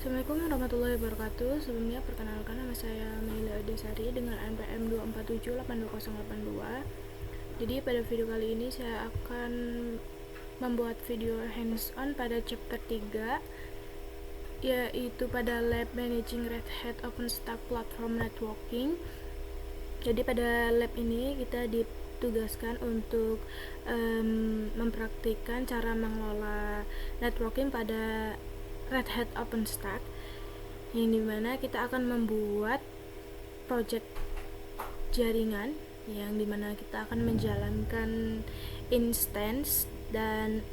Assalamualaikum warahmatullahi wabarakatuh. Sebelumnya perkenalkan, nama saya Maila Adesari dengan NPM 2478282. Jadi pada video kali ini saya akan membuat video hands on pada chapter 3, yaitu pada lab managing Red Hat OpenStack Platform Networking. Jadi pada lab ini kita ditugaskan untuk mempraktikkan cara mengelola networking pada Red Hat OpenStack, yang dimana kita akan membuat project jaringan, yang dimana kita akan menjalankan instance dan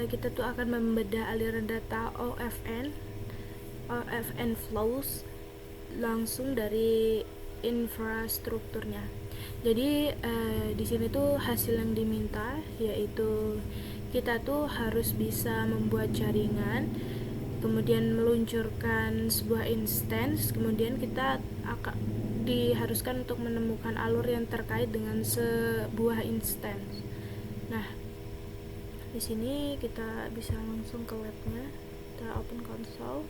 kita tuh akan membedah aliran data OFN flows langsung dari infrastrukturnya. Jadi di sini tuh hasil yang diminta yaitu kita tuh harus bisa membuat jaringan, kemudian meluncurkan sebuah instance, kemudian kita akan diharuskan untuk menemukan alur yang terkait dengan sebuah instance. Nah, di sini kita bisa langsung ke labnya, kita open console.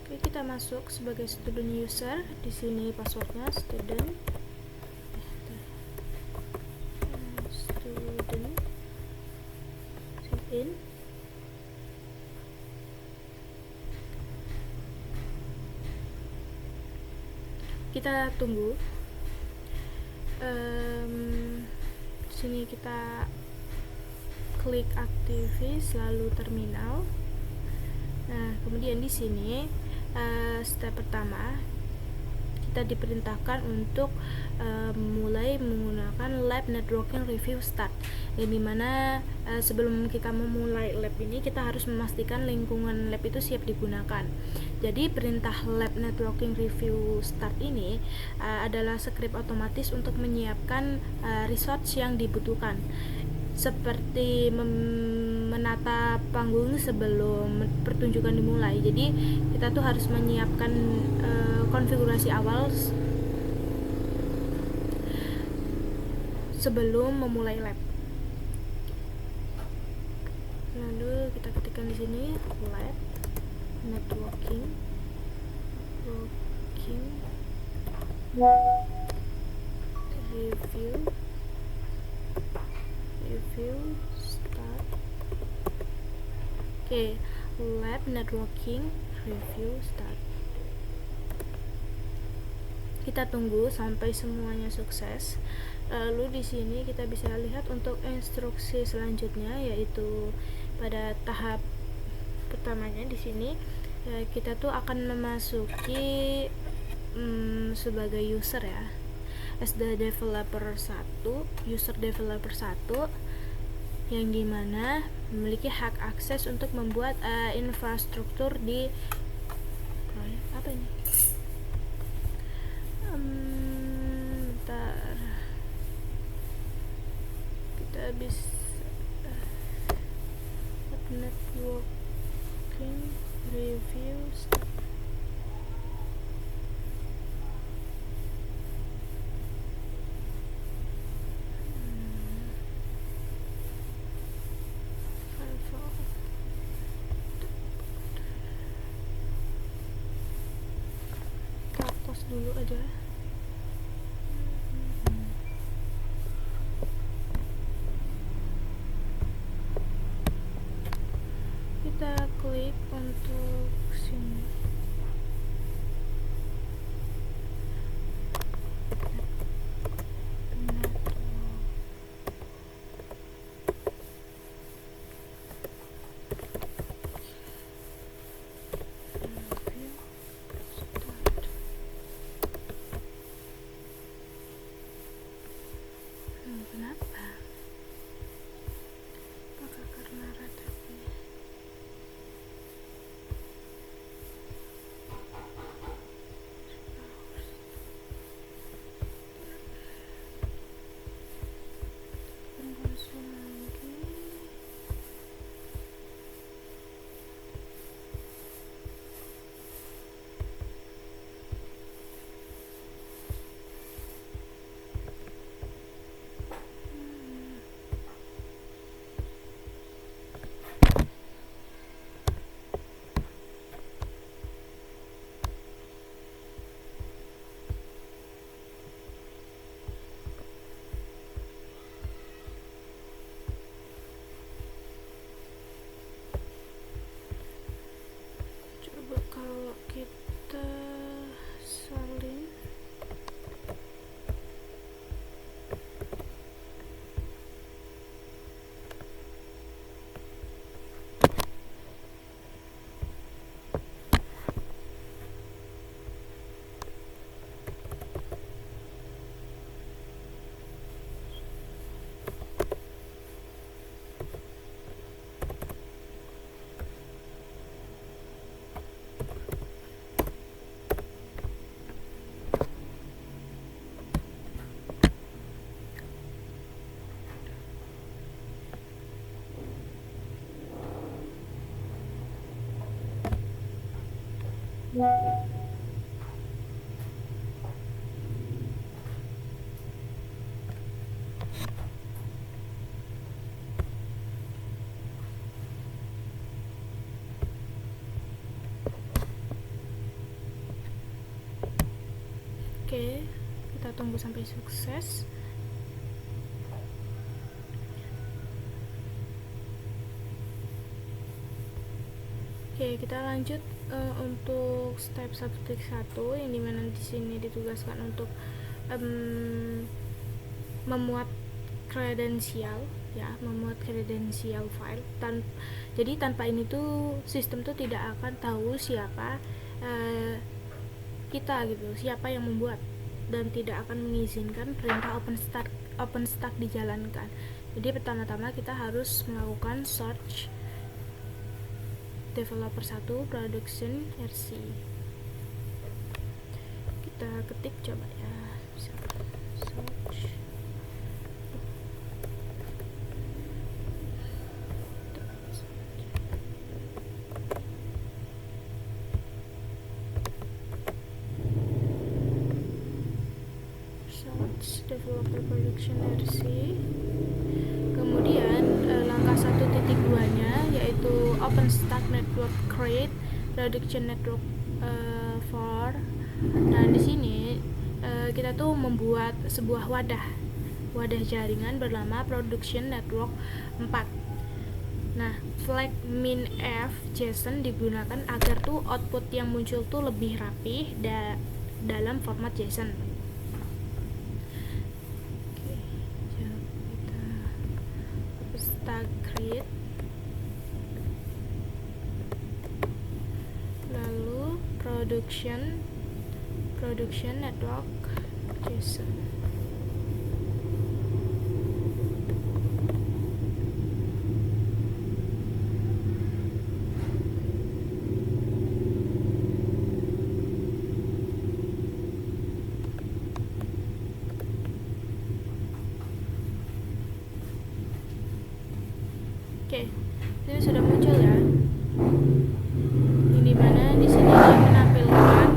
Oke, kita masuk sebagai student user. Di sini passwordnya student sign in. Kita tunggu. Sini kita klik aktivis lalu terminal. Nah, kemudian di sini step pertama kita diperintahkan untuk mulai menggunakan lab networking review start, yang dimana sebelum kita memulai lab ini kita harus memastikan lingkungan lab itu siap digunakan. Jadi perintah lab networking review start ini adalah skrip otomatis untuk menyiapkan resource yang dibutuhkan, seperti menata panggung sebelum pertunjukan dimulai. Jadi kita tuh harus menyiapkan konfigurasi awal sebelum memulai lab. Lalu kita ketikkan di sini lab networking review start. Oke, lab networking review start. Kita tunggu sampai semuanya sukses. Lalu di sini kita bisa lihat untuk instruksi selanjutnya, yaitu pada tahap pertamanya di sini kita tuh akan memasuki sebagai user ya, as the developer 1, user developer 1, yang dimana memiliki hak akses untuk membuat infrastruktur di apa ini? Bentar, kita bisa networking review start. Dulu aja. Kita klik untuk sini. Benar. Oke, kita tunggu sampai sukses. Oke, kita lanjut untuk step 1.1 yang dimana di sini ditugaskan untuk memuat kredensial ya, memuat kredensial file. Jadi tanpa ini tuh sistem tuh tidak akan tahu siapa kita gitu, siapa yang membuat, dan tidak akan mengizinkan perintah OpenStack dijalankan. Jadi pertama-tama kita harus melakukan search developer 1 production RC. Kita ketik coba ya, search developer production RC. Kemudian langkah 1.2 nya yaitu OpenStack network create production network for. Nah, di sini kita tuh membuat sebuah wadah jaringan bernama production network 4. Nah, flag minf JSON digunakan agar tuh output yang muncul tuh lebih rapih dalam format JSON. Create, lalu production network JSON. Oke, ini sudah muncul ya. Ini mana di sini menampilkan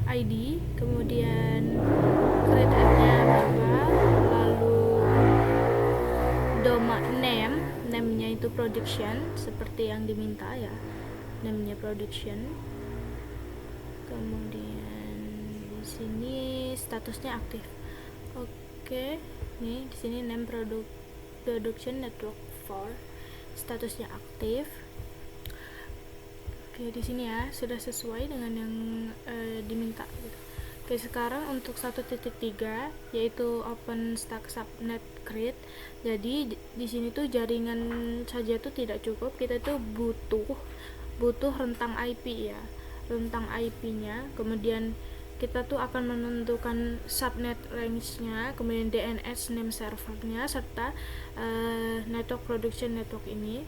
ID, kemudian create-nya berapa, lalu domain name-nya itu production seperti yang diminta ya, name-nya production. Kemudian di sini statusnya aktif. Oke, nih di sini name production network 4, statusnya aktif. Oke, di sini ya sudah sesuai dengan yang diminta gitu. Oke, sekarang untuk 1.3 yaitu OpenStack subnet create. Jadi di sini tuh jaringan saja tuh tidak cukup, kita tuh butuh rentang IP ya, rentang IP-nya. Kemudian kita tuh akan menentukan subnet range-nya, kemudian DNS name servernya, serta network production network ini,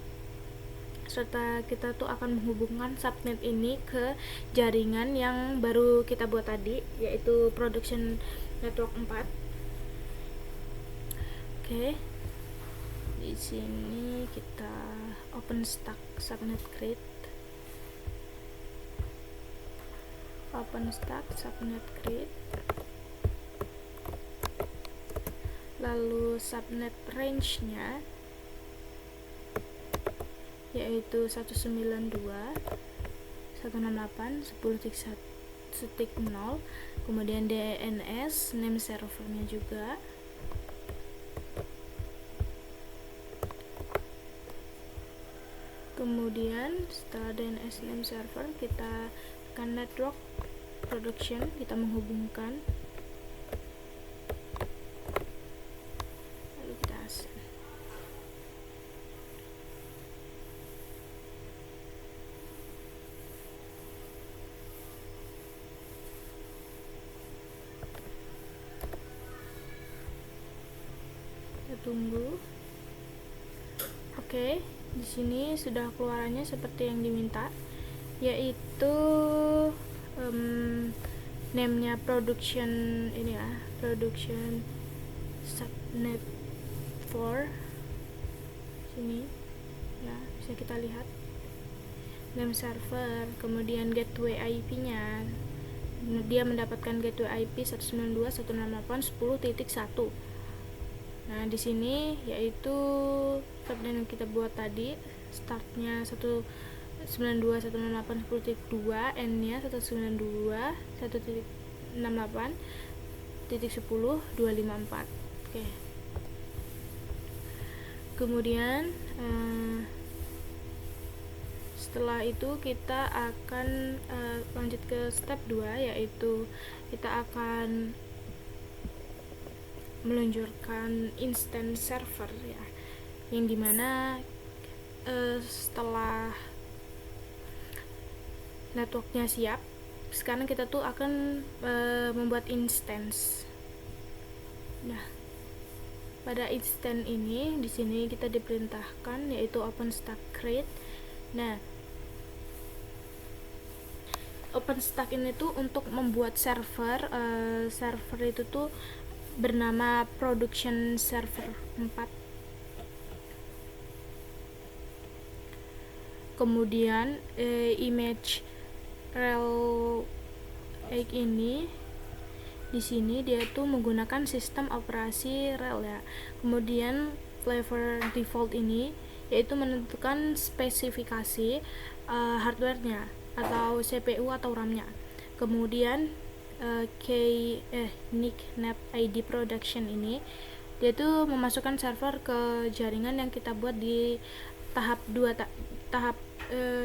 serta kita tuh akan menghubungkan subnet ini ke jaringan yang baru kita buat tadi, yaitu production network 4. Oke, di sini kita OpenStack subnet create, OpenStack subnet create, lalu subnet range-nya yaitu 192.168.10.0, kemudian DNS name servernya juga. Kemudian setelah DNS name server, kita akan network production, kita menghubungkan, lalu kita assign. Kita tunggu. Oke, di sini sudah keluarannya seperti yang diminta, yaitu name-nya production ini ya, production subnet 4 sini ya, bisa kita lihat. name server, kemudian gateway IP-nya. Dia mendapatkan gateway IP 192.168.10.1. Nah, di sini yaitu seperti yang kita buat tadi, startnya 192.168.10.2, end-nya 192.168.10.254. Oke. Kemudian setelah itu kita akan lanjut ke step 2, yaitu kita akan meluncurkan instance server ya, yang dimana setelah networknya siap, sekarang kita tuh akan membuat instance. Nah, pada instance ini di sini kita diperintahkan yaitu OpenStack create. Nah, OpenStack ini tuh untuk membuat server. Server itu tuh bernama production server 4. Kemudian image rel 8 ini di sini dia tuh menggunakan sistem operasi rel ya. Kemudian flavor default ini yaitu menentukan spesifikasi hardware-nya atau CPU atau RAM-nya. Kemudian NIC NAT ID production ini dia tuh memasukkan server ke jaringan yang kita buat di tahap 2 tahap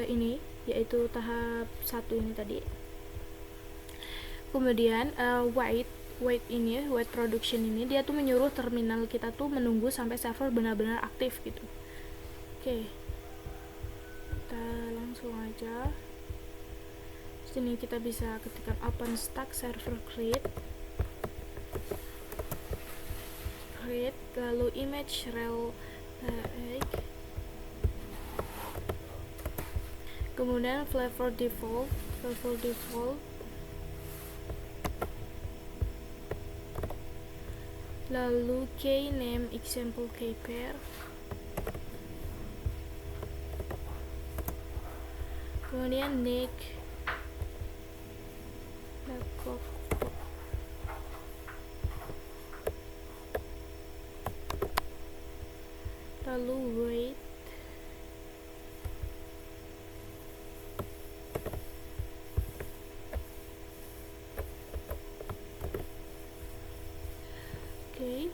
ini, yaitu tahap 1 ini tadi. Kemudian wait production ini dia tuh menyuruh terminal kita tuh menunggu sampai server benar-benar aktif gitu. Oke. Kita langsung aja. Sini kita bisa ketikkan OpenStack server create, lalu image rel 8, kemudian flavor default, lalu key name example key pair, kemudian NIC network, lalu wait, oke.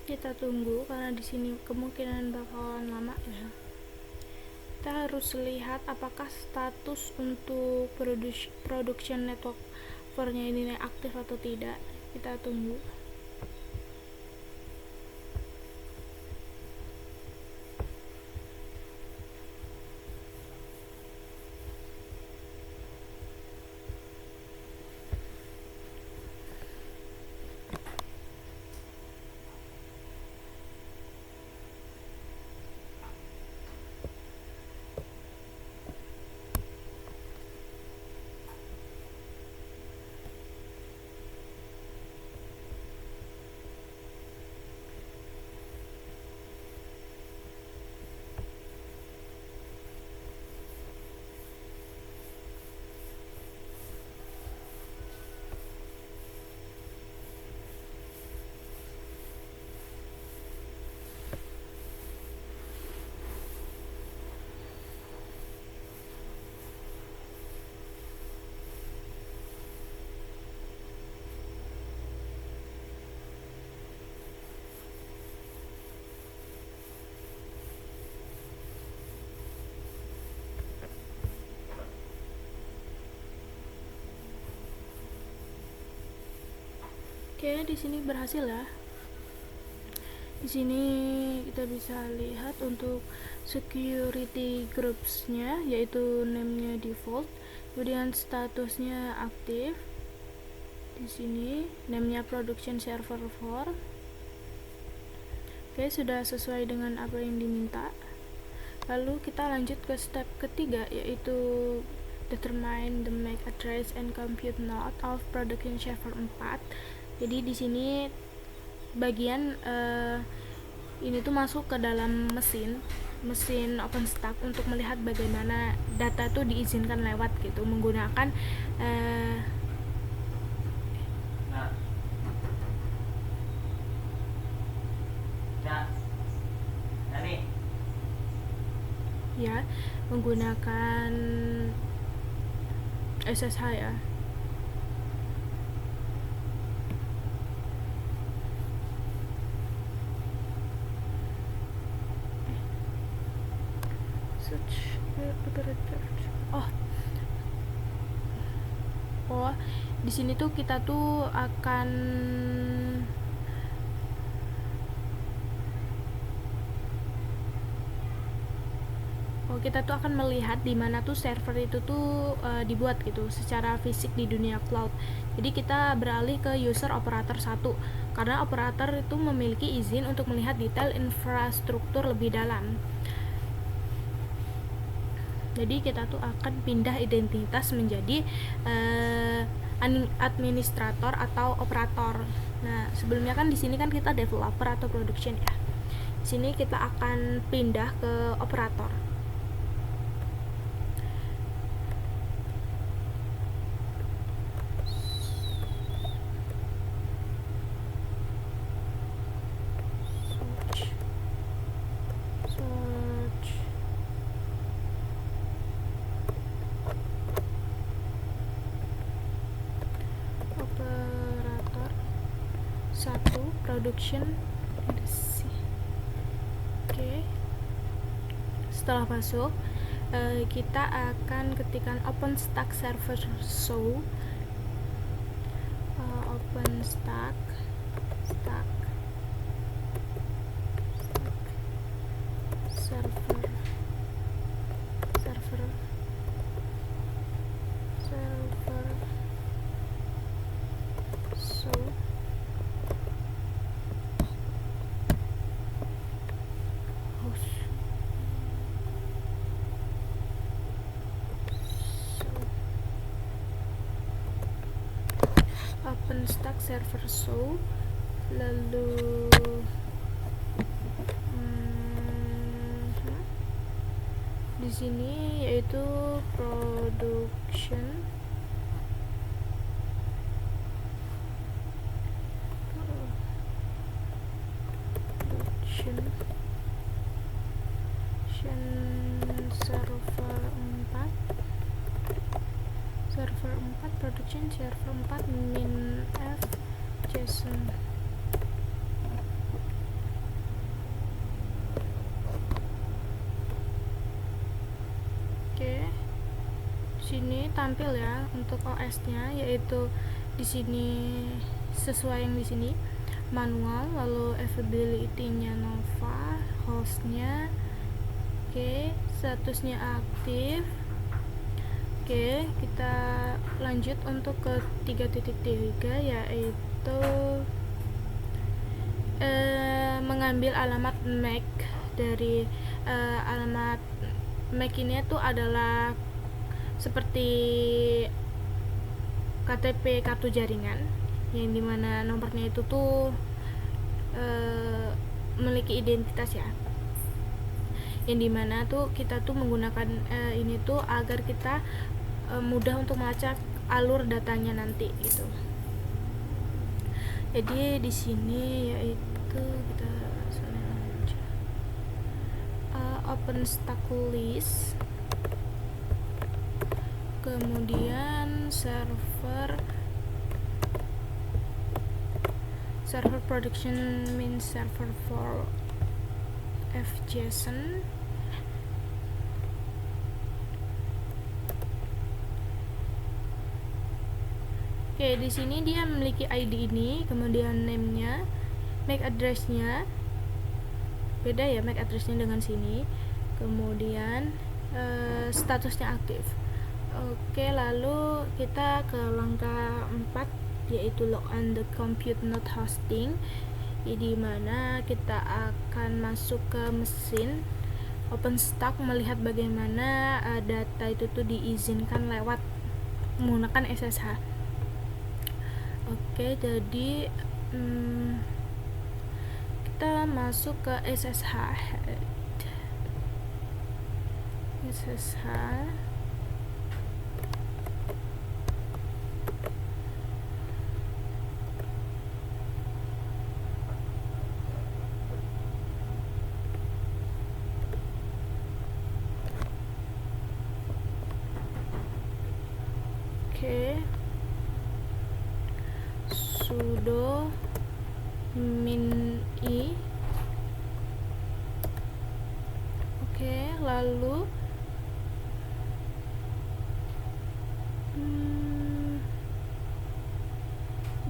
Kita tunggu karena di sini kemungkinan bakalan lama ya. Kita harus lihat apakah status untuk production network-nya ini aktif atau tidak. Kita tunggu. Oke, di sini berhasil ya. Di sini kita bisa lihat untuk security groups-nya, yaitu name-nya default, kemudian statusnya aktif, Di sini namanya production server 4. Oke, sudah sesuai dengan apa yang diminta. Lalu kita lanjut ke step ketiga, yaitu determine the MAC address and compute node of production server 4. Jadi di sini bagian ini tuh masuk ke dalam mesin OpenStack untuk melihat bagaimana data tuh diizinkan lewat gitu menggunakan ya menggunakan SSH ya. Di sini tuh kita tuh akan melihat di mana tuh server itu tuh dibuat gitu secara fisik di dunia cloud. Jadi kita beralih ke user operator 1 karena operator itu memiliki izin untuk melihat detail infrastruktur lebih dalam. Jadi kita tuh akan pindah identitas menjadi administrator atau operator. Nah, sebelumnya kan di sini kan kita developer atau production ya. Di sini kita akan pindah ke operator. Production. Oke. Setelah masuk, kita akan ketikkan OpenStack server show. OpenStack server show. OpenStack server show, lalu di sini yaitu production server 4 production server 4 min f JSON. Oke, sini tampil ya untuk OS-nya, yaitu di sini sesuai yang di sini manual, lalu availability-nya Nova, hostnya oke, statusnya aktif. Oke, kita lanjut untuk ke 3.3 yaitu mengambil alamat MAC dari alamat MAC ini tuh adalah seperti KTP kartu jaringan yang dimana nomornya itu tuh memiliki identitas ya, yang dimana tuh kita tuh menggunakan ini tuh agar kita mudah untuk melacak alur datanya nanti gitu. Jadi di sini yaitu kita OpenStack list, kemudian server production min server for FJSON. Oke, di sini dia memiliki ID ini, kemudian name-nya, MAC address-nya. Beda ya MAC address-nya dengan sini. Kemudian statusnya aktif. Oke, lalu kita ke langkah 4 yaitu log on the compute node hosting, di mana kita akan masuk ke mesin OpenStack melihat bagaimana data itu tuh diizinkan lewat menggunakan SSH. Oke, jadi kita masuk ke SSH. Oke, sudo min i. Oke, lalu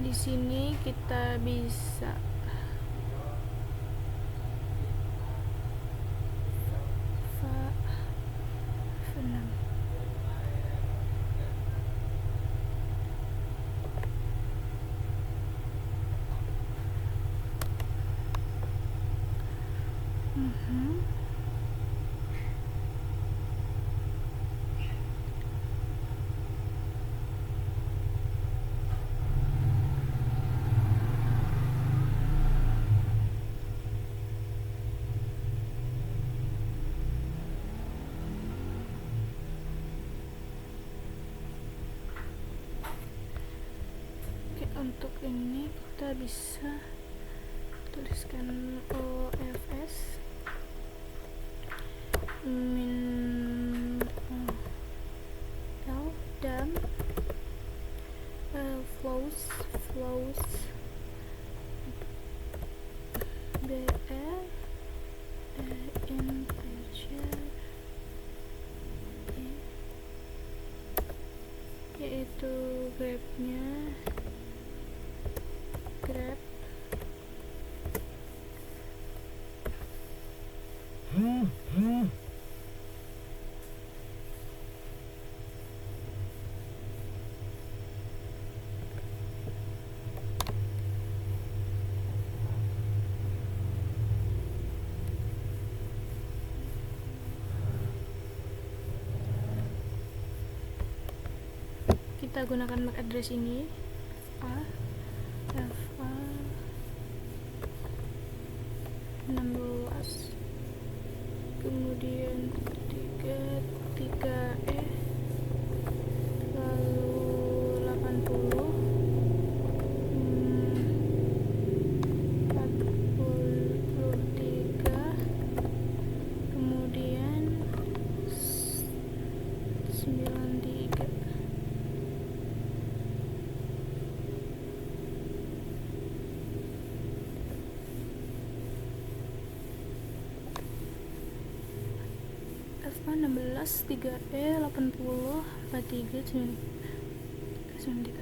di sini kita bisa untuk ini kita bisa tuliskan OFS min L dan flows BE integer yaitu grabnya grab kita gunakan MAC address ini A FA 16 kemudian 3E lalu 80 43 kemudian 93. FA 16 3E 80 43 93.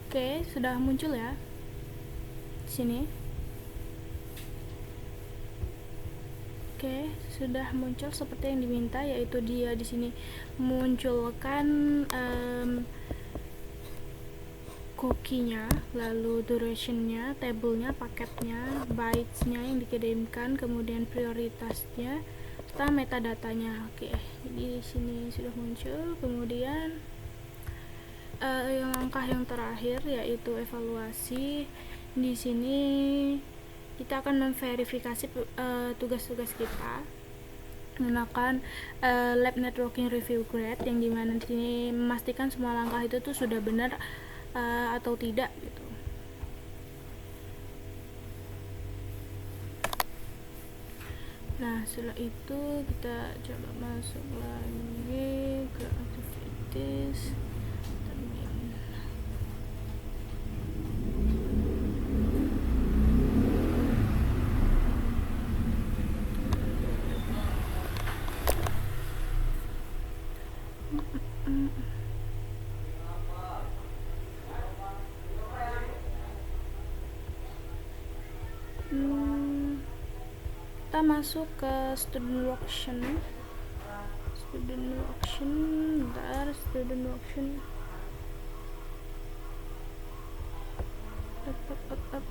Oke, sudah muncul ya di sini. Oke, sudah muncul seperti yang diminta, yaitu dia di sini munculkan cookie-nya, lalu duration-nya, table-nya, paketnya, bytes-nya yang dikirimkan, kemudian prioritasnya, serta metadata-nya. Oke, jadi di sini sudah muncul. Kemudian yang langkah yang terakhir yaitu evaluasi. Di sini kita akan memverifikasi tugas-tugas kita menggunakan lab networking review grade, yang dimana di sini memastikan semua langkah itu tuh sudah benar atau tidak gitu. Nah, setelah itu kita coba masuk lagi ke activities. Kita kita masuk ke student workshop. Up.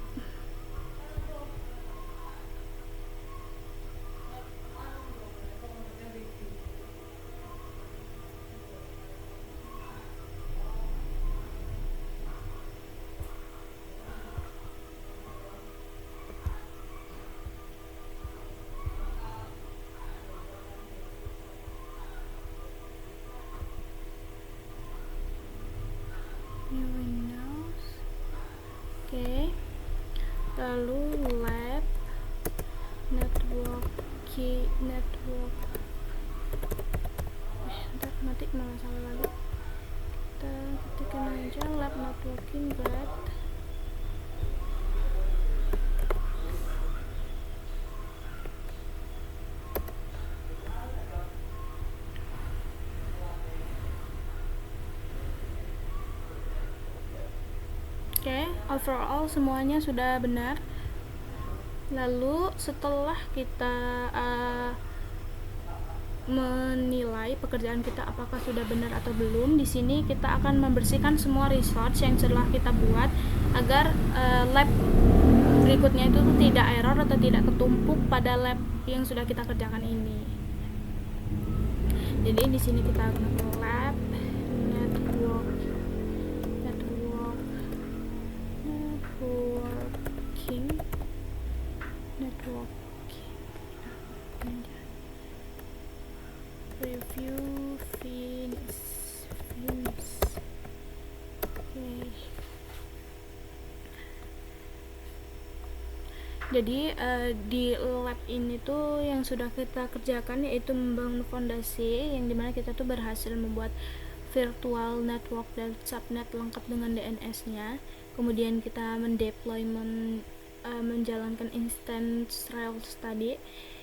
New Windows. Oke. Lalu lab network. Ntar mati malah salah lagi. Kita ketikkan aja lab networking grad. Oke, overall semuanya sudah benar. Lalu setelah kita menilai pekerjaan kita apakah sudah benar atau belum, di sini kita akan membersihkan semua resource yang telah kita buat agar lab berikutnya itu tidak error atau tidak ketumpuk pada lab yang sudah kita kerjakan ini. Jadi di sini kita akan lab review finish. Okay. Jadi di lab ini tuh yang sudah kita kerjakan yaitu membangun fondasi, yang dimana kita tuh berhasil membuat virtual network dan subnet lengkap dengan DNS-nya. Kemudian kita menjalankan instance Rails tadi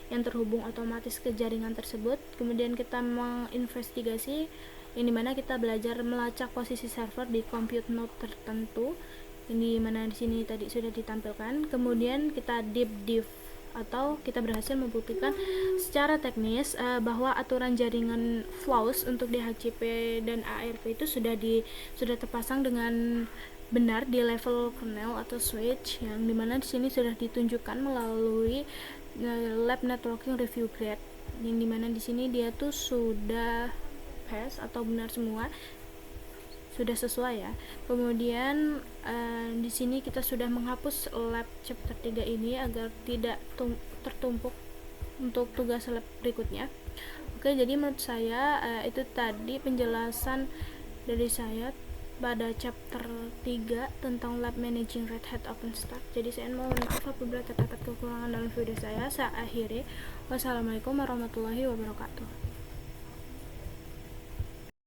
yang terhubung otomatis ke jaringan tersebut. Kemudian kita menginvestigasi, yang dimana kita belajar melacak posisi server di compute node tertentu, yang dimana di sini tadi sudah ditampilkan. Kemudian kita deep dive atau kita berhasil membuktikan secara teknis bahwa aturan jaringan flows untuk DHCP dan ARP itu sudah terpasang dengan benar di level kernel atau switch, yang dimana di sini sudah ditunjukkan melalui lab networking review grade, yang dimana di sini dia tuh sudah pass atau benar semua, sudah sesuai ya. Kemudian di sini kita sudah menghapus lab chapter 3 ini agar tidak tertumpuk untuk tugas lab berikutnya. Oke, jadi menurut saya itu tadi penjelasan dari saya pada chapter 3 tentang lab managing Red Hat OpenStack. Jadi saya mohon maaf apabila terdapat kekurangan dalam video saya. Saya akhiri. Wassalamualaikum warahmatullahi wabarakatuh.